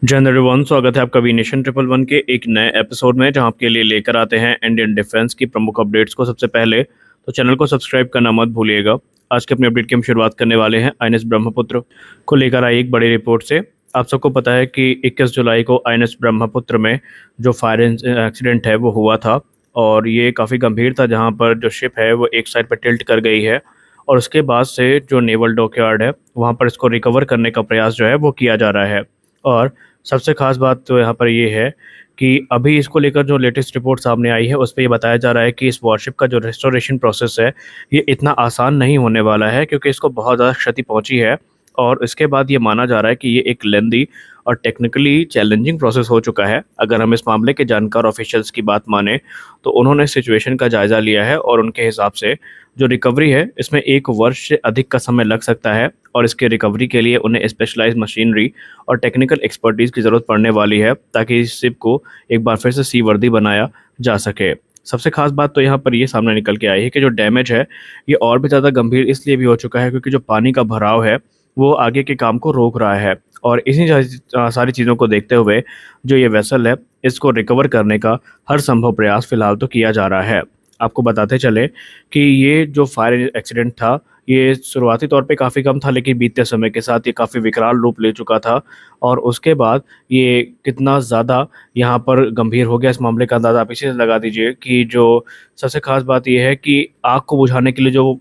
जय हिंद एवरीवन, स्वागत है आपका वी नेशन ट्रिपल वन के एक नए एपिसोड में, जहां आपके लिए लेकर आते हैं इंडियन डिफेंस की प्रमुख अपडेट्स को। सबसे पहले तो चैनल को सब्सक्राइब करना मत भूलिएगा। आज के अपने अपडेट की हम शुरुआत करने वाले हैं आईएनएस ब्रह्मपुत्र को लेकर आई एक बड़ी रिपोर्ट से। आप सबको पता है कि 21 जुलाई को आईएनएस ब्रह्मपुत्र में जो फायर एक्सीडेंट है वो हुआ था, और ये काफ़ी गंभीर था, जहाँ पर जो शिप है वो एक साइड पर टिल्ट कर गई है। और उसके बाद से जो नेवल डॉकयार्ड है वहाँ पर इसको रिकवर करने का प्रयास जो है वो किया जा रहा है। और सबसे खास बात तो यहाँ पर ये है कि अभी इसको लेकर जो लेटेस्ट रिपोर्ट सामने आई है उस पे ये बताया जा रहा है कि इस वॉरशिप का जो रेस्टोरेशन प्रोसेस है ये इतना आसान नहीं होने वाला है, क्योंकि इसको बहुत ज़्यादा क्षति पहुंची है। और इसके बाद ये माना जा रहा है कि ये एक लेंदी और टेक्निकली चैलेंजिंग प्रोसेस हो चुका है। अगर हम इस मामले के जानकार ऑफिशियल्स की बात माने तो उन्होंने सिचुएशन का जायज़ा लिया है, और उनके हिसाब से जो रिकवरी है इसमें 1 वर्ष से अधिक का समय लग सकता है। और इसके रिकवरी के लिए उन्हें स्पेशलाइज्ड मशीनरी और टेक्निकल एक्सपर्टीज़ की ज़रूरत पड़ने वाली है, ताकि इस शिप को एक बार फिर से सी वर्दी बनाया जा सके। सबसे खास बात तो यहाँ पर ये सामने निकल के आई है कि जो डैमेज है ये और भी ज़्यादा गंभीर इसलिए भी हो चुका है क्योंकि जो पानी का भराव है वो आगे के काम को रोक रहा है। और इन्हीं सारी चीज़ों को देखते हुए जो ये वेसल है इसको रिकवर करने का हर संभव प्रयास फ़िलहाल तो किया जा रहा है। आपको बताते चले कि ये जो फायर एक्सीडेंट था ये शुरुआती तौर पे काफ़ी कम था, लेकिन बीतते समय के साथ ये काफ़ी विकराल रूप ले चुका था। और उसके बाद ये कितना ज़्यादा यहाँ पर गंभीर हो गया, इस मामले का अंदाज़ा आप इसी से लगा दीजिए कि जो सबसे ख़ास बात ये है कि आग को बुझाने के लिए जो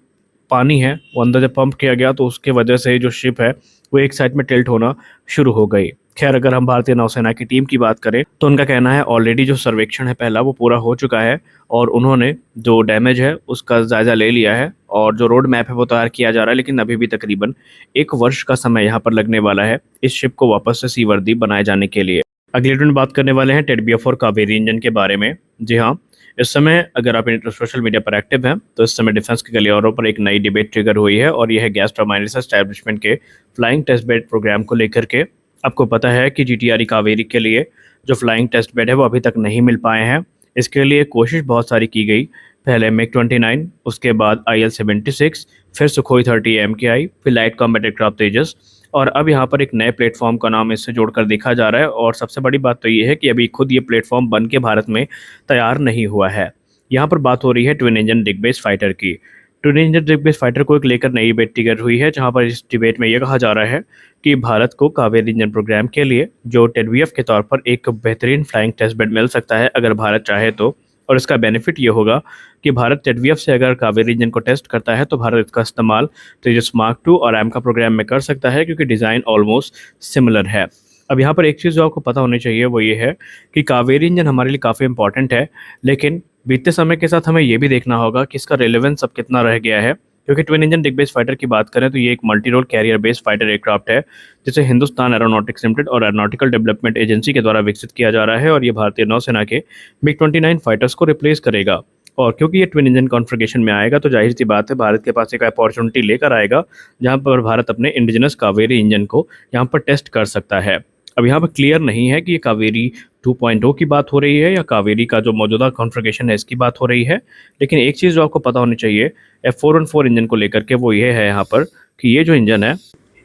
पानी है वो अंदर जब पंप किया गया तो उसके वजह से जो शिप है वो एक साइड में टिल्ट होना शुरू हो गई। खैर, अगर हम भारतीय नौसेना की टीम की बात करें तो उनका कहना है ऑलरेडी जो सर्वेक्षण है पहला वो पूरा हो चुका है, और उन्होंने जो डैमेज है उसका जायज़ा ले लिया है, और जो रोड मैप है वो तैयार किया जा रहा है। लेकिन अभी भी तकरीबन 1 वर्ष का समय यहाँ पर लगने वाला है इस शिप को वापस से सीवर्दी बनाए जाने के लिए। अगले वीडियो में बात करने वाले हैं टेडबीएफ और कावेरी इंजन के बारे में। जी हाँ, इस समय अगर आप सोशल मीडिया पर एक्टिव हैं तो इस समय डिफेंस के गलियारों पर एक नई डिबेट ट्रिगर हुई है, और यह है गैस टरबाइन रिसर्च एस्टैब्लिशमेंट के फ्लाइंग टेस्ट बेड प्रोग्राम को लेकर के। आपको पता है कि जीटीआरई कावेरी के लिए जो फ्लाइंग टेस्ट बेड है वो अभी तक नहीं मिल पाए हैं। इसके लिए कोशिश बहुत सारी की गई, पहले MiG-29, उसके बाद IL-76, फिर सुखोई 30 MKI, फिर लाइट कॉम्बैट एयरक्राफ्ट तेजस, और अब यहाँ पर एक नए प्लेटफॉर्म का नाम इससे जोड़कर देखा जा रहा है। और सबसे बड़ी बात तो ये है कि अभी खुद ये प्लेटफॉर्म बन के भारत में तैयार नहीं हुआ है। यहाँ पर बात हो रही है twin engine deck base fighter की। Twin engine deck base fighter को एक लेकर नई डिबेट ट्रिगर हुई है, जहाँ पर इस डिबेट में ये कहा जा रहा है कि भारत को कावेरी इंजन प्रोग्राम के लिए जो टेडबीएफ के तौर पर एक बेहतरीन फ्लाइंग टेस्ट बेड मिल सकता है अगर भारत चाहे तो। और इसका बेनिफिट ये होगा कि भारत टेडबीएफ से अगर कावेरी इंजन को टेस्ट करता है तो भारत इसका इस्तेमाल तेजस मार्क 2 और एम का प्रोग्राम में कर सकता है, क्योंकि डिज़ाइन ऑलमोस्ट सिमिलर है। अब यहाँ पर एक चीज़ जो आपको पता होनी चाहिए वो ये है कि कावेरी इंजन हमारे लिए काफ़ी इंपॉर्टेंट है, लेकिन बीतते समय के साथ हमें ये भी देखना होगा कि इसका रेलेवेंस अब कितना रह गया है। क्योंकि twin engine deck base fighter की बात करें तो ये एक multi role carrier based fighter aircraft है, जिसे हिंदुस्तान एरोनॉटिक्स लिमिटेड और एरोनॉटिकल डेवलपमेंट एजेंसी के द्वारा विकसित किया जा रहा है, और ये भारतीय नौसेना के MiG-29 फाइटर्स को रिप्लेस करेगा। और क्योंकि ये ट्विन इंजन कॉन्फ़िगरेशन में आएगा तो जाहिर सी बात है भारत के पास एक अपॉर्चुनिटी लेकर आएगा, जहाँ पर भारत अपने इंडिजिनस कावेरी इंजन को यहाँ पर टेस्ट कर सकता है। अब यहाँ पर क्लियर नहीं है कि ये कावेरी 2.0 की बात हो रही है या कावेरी का जो मौजूदा कॉन्फ़िगरेशन है इसकी बात हो रही है। लेकिन एक चीज़ जो आपको पता होनी चाहिए F414 इंजन को लेकर के वो ये है यहाँ पर कि ये जो इंजन है,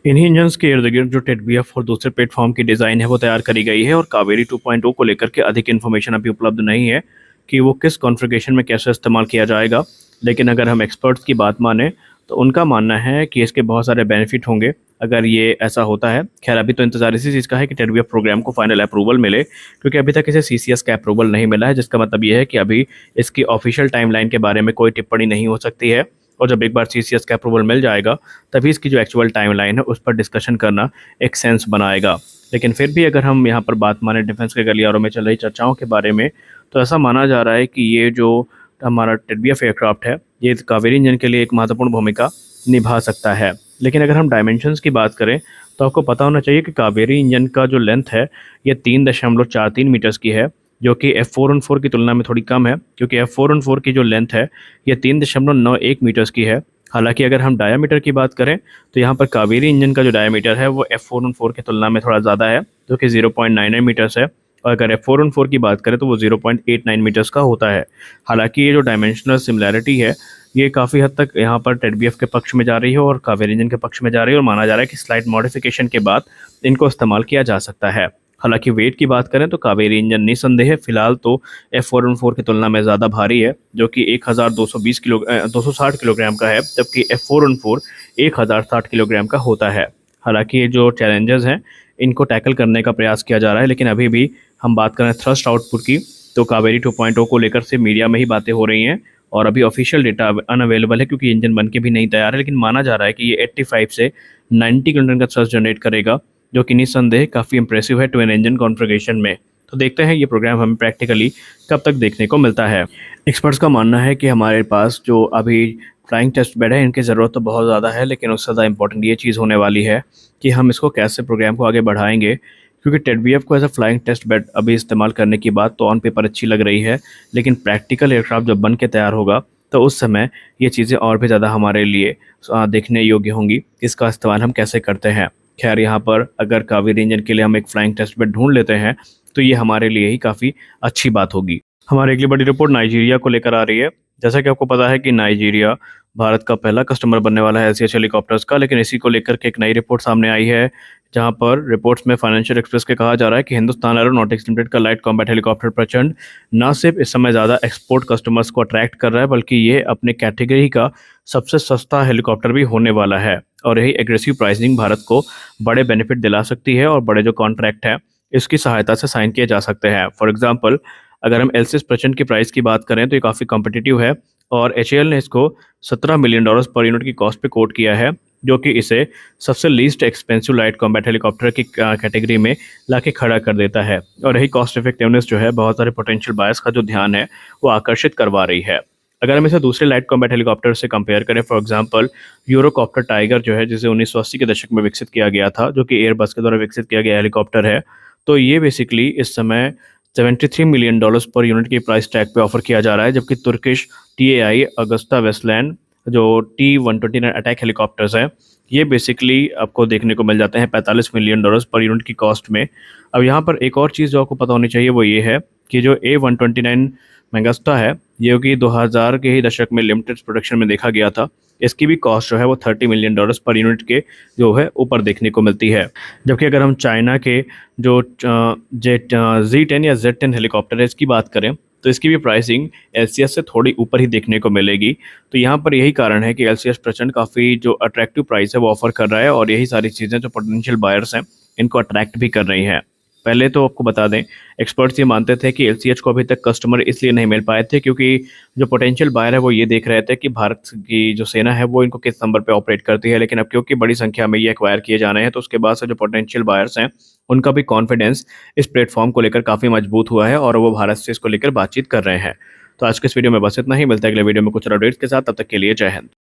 इन्हीं इंजन्स के इर्द गिर्द जो टेडबीएफ और दूसरे प्लेटफॉर्म की डिज़ाइन है वो तैयार करी गई है। और कावेरी 2.0 को लेकर के अधिक इन्फॉर्मेशन अभी उपलब्ध नहीं है कि वो किस कॉन्फ़िगरेशन में कैसे इस्तेमाल किया जाएगा। लेकिन अगर हम एक्सपर्ट्स की बात माने तो उनका मानना है कि इसके बहुत सारे बेनिफिट होंगे अगर ये ऐसा होता है। खैर, अभी तो इंतजार इसी चीज़ का है कि टेडबीएफ प्रोग्राम को फाइनल अप्रूवल मिले, क्योंकि अभी तक इसे सीसीएस का अप्रूवल नहीं मिला है, जिसका मतलब ये है कि अभी इसकी ऑफिशियल टाइमलाइन के बारे में कोई टिप्पणी नहीं हो सकती है। और जब एक बार सीसीएस का अप्रूवल मिल जाएगा तभी इसकी जो एक्चुअल टाइमलाइन है उस पर डिस्कशन करना एक सेंस बनाएगा। लेकिन फिर भी अगर हम यहाँ पर बात माने डिफेंस के गलियारों में चल रही चर्चाओं के बारे में, तो ऐसा माना जा रहा है कि ये जो हमारा टेडबीएफ एयरक्राफ्ट है ये कावेरी इंजन के लिए एक महत्वपूर्ण भूमिका निभा सकता है। लेकिन अगर हम डायमेंशंस की बात करें तो आपको पता होना चाहिए कि कावेरी इंजन का जो लेंथ है ये 3.43 मीटर्स की है, जो कि F414 की तुलना में थोड़ी कम है, क्योंकि F414 की जो लेंथ है ये 3.91 मीटर्स की है। हालांकि अगर हम डायामीटर की बात करें तो यहाँ पर कावेरी इंजन का जो डायामीटर है वो F414 की तुलना में थोड़ा ज़्यादा है, जो कि 0.99 मीटर्स है। और अगर F414 की बात करें तो वो 0.89 मीटर्स का होता है। हालांकि ये जो डायमेंशनल सिमिलैरिटी है ये काफ़ी हद तक यहाँ पर टेडबीएफ के पक्ष में जा रही है और कावेरी इंजन के पक्ष में जा रही है, और माना जा रहा है कि स्लाइट मॉडिफिकेशन के बाद इनको इस्तेमाल किया जा सकता है। हालांकि वेट की बात करें तो कावेरी इंजन निसंदेह फिलहाल तो F414 की तुलना में ज़्यादा भारी है, जो कि 260 किलोग्राम का है, जबकि F414 1060 किलोग्राम का होता है। हालांकि ये जो चैलेंजेस हैं इनको टैकल करने का प्रयास किया जा रहा है, लेकिन अभी भी हम बात करें थ्रस्ट आउटपुट की तो कावेरी 2.0 को लेकर से मीडिया में ही बातें हो रही हैं और अभी ऑफिशियल डेटा अनअवेलेबल है, क्योंकि इंजन बन के भी नहीं तैयार है। लेकिन माना जा रहा है कि ये 85 से 90 किलोन्यूटन का थ्रस्ट जनरेट करेगा, जो कि निस्संदेह काफ़ी इंप्रेसिव है ट्विन इंजन कॉन्फ़िगरेशन में। तो देखते हैं ये प्रोग्राम हमें प्रैक्टिकली कब तक देखने को मिलता है। एक्सपर्ट्स का मानना है कि हमारे पास जो अभी फ्लाइंग टेस्ट बेड है इनकी ज़रूरत तो बहुत ज़्यादा है, लेकिन उससे ज़्यादा इंपॉर्टेंट ये चीज़ होने वाली है कि हम इसको कैसे प्रोग्राम को आगे बढ़ाएंगे, क्योंकि टेडबीएफ को as a flying test bed अभी इस्तेमाल करने की बात तो ऑन पेपर अच्छी लग रही है, लेकिन प्रैक्टिकल एयरक्राफ्ट जब बन के तैयार होगा तो उस समय ये चीज़ें और भी ज़्यादा हमारे लिए देखने योग्य होंगी। इसका इस्तेमाल हम कैसे करते हैं। खैर, यहाँ पर अगर कावेरी इंजन के लिए हम एक फ्लाइंग टेस्ट बेड ढूंढ लेते हैं तो ये हमारे लिए ही काफ़ी अच्छी बात होगी। हमारी अगली बड़ी रिपोर्ट नाइजीरिया को लेकर आ रही है। जैसा कि आपको पता है कि नाइजीरिया भारत का पहला कस्टमर बनने वाला है LCH हेलीकॉप्टर्स का, लेकिन इसी को लेकर के एक नई रिपोर्ट सामने आई है, जहां पर रिपोर्ट्स में फाइनेंशियल एक्सप्रेस के कहा जा रहा है कि हिंदुस्तान एरोनॉटिक्स लिमिटेड का लाइट कॉम्बैट हेलीकॉप्टर प्रचंड न सिर्फ इस समय ज़्यादा एक्सपोर्ट कस्टमर्स को अट्रैक्ट कर रहा है, बल्कि ये अपने कैटेगरी का सबसे सस्ता हेलीकॉप्टर भी होने वाला है। और यही एग्रेसिव प्राइसिंग भारत को बड़े बेनिफिट दिला सकती है और बड़े जो कॉन्ट्रैक्ट हैं इसकी सहायता से साइन किए जा सकते हैं। फॉर एग्जाम्पल, अगर हम LCS प्रचंड की प्राइस की बात करें तो ये काफ़ी कॉम्पिटिटिव है और HAL ने इसको $17 मिलियन पर यूनिट की कॉस्ट पे कोट किया है, जो कि इसे सबसे least expensive light combat helicopter की कैटेगरी में लाके खड़ा कर देता है। और यही कॉस्ट इफेक्टिवनेस जो है बहुत सारे पोटेंशियल बायर्स का जो ध्यान है वो आकर्षित करवा रही है। अगर हम इसे दूसरे लाइट कॉम्बैट हेलीकॉप्टर से कंपेयर करें, फॉर एग्जांपल यूरोकॉप्टर टाइगर जो है, जिसे 1980 के दशक में विकसित किया गया था, जो कि एयरबस के द्वारा विकसित किया गया हेलीकॉप्टर है, तो ये बेसिकली इस समय $73 मिलियन पर यूनिट की प्राइस टैग पे ऑफर किया जा रहा है, जबकि तुर्किश TAI अगस्ता वेस्टलैंड जो T129 अटैक हेलीकॉप्टर्स हैं, ये बेसिकली आपको देखने को मिल जाते हैं $45 मिलियन पर यूनिट की कॉस्ट में। अब यहाँ पर एक और चीज़ जो आपको पता होनी चाहिए वो ये है कि जो A129 मैगस्टा है, ये कि 2000 के ही दशक में लिमिटेड प्रोडक्शन में देखा गया था, इसकी भी कॉस्ट जो है वो $30 मिलियन पर यूनिट के जो है ऊपर देखने को मिलती है। जबकि अगर हम चाइना के जो Z10 या Z10 हेलीकॉप्टर है इसकी बात करें तो इसकी भी प्राइसिंग LCS से थोड़ी ऊपर ही देखने को मिलेगी। तो यहाँ पर यही कारण है कि LCS प्रचंड काफ़ी जो अट्रैक्टिव प्राइस है वो ऑफर कर रहा है और यही सारी चीज़ें जो पोटेंशियल बायर्स हैं इनको अट्रैक्ट भी कर रही हैं। पहले तो आपको बता दें, एक्सपर्ट्स ये मानते थे कि LCH को अभी तक कस्टमर इसलिए नहीं मिल पाए थे क्योंकि जो पोटेंशियल बायर है वो ये देख रहे थे कि भारत की जो सेना है वो इनको किस नंबर पे ऑपरेट करती है। लेकिन अब क्योंकि बड़ी संख्या में ये एक्वायर किए जाने हैं तो उसके बाद से जो पोटेंशियल बायर्स हैं उनका भी कॉन्फिडेंस इस प्लेटफॉर्म को लेकर काफ़ी मजबूत हुआ है और वो भारत से इसको लेकर बातचीत कर रहे हैं। तो आज के इस वीडियो में बस इतना ही। मिलता है अगले वीडियो में कुछ अपडेट्स के साथ, तब तक के लिए जय हिंद।